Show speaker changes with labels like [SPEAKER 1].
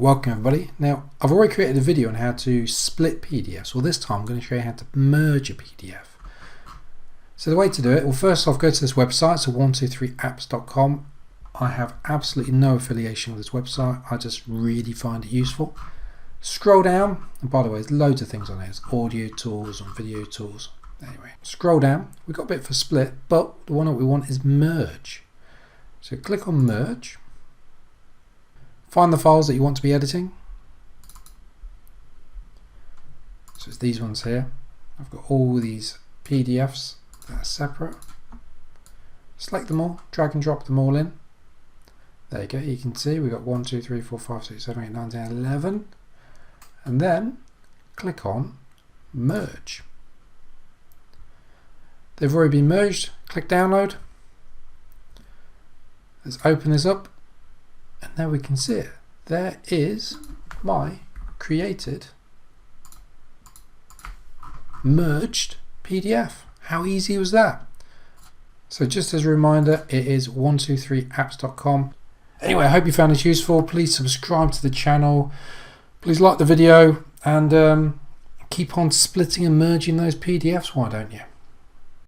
[SPEAKER 1] Welcome everybody. Now I've already created a video on how to split PDFs. Well, this time I'm going to show you how to merge a PDF. So the way to do it, well, first off, go to this website, so 123apps.com. I have absolutely no affiliation with this website. I just really find it useful. Scroll down, and by the way, there's loads of things on there. There's audio tools and video tools. Anyway, scroll down. We've got a bit for split, but the one that we want is merge. So click on merge. Find the files that you want to be editing. So it's these ones here. I've got all these PDFs that are separate. Select them all, drag and drop them all in. There you go, you can see we've got 1, 2, 3, 4, 5, 6, 7, 8, 9, 10, 11. And then click on merge. They've already been merged. Click download. Let's open this up. And there we can see it. There is my created merged PDF. How easy was that? So just as a reminder, it is 123apps.com. Anyway, I hope you found this useful. Please subscribe to the channel. Please like the video and keep on splitting and merging those PDFs, why don't you?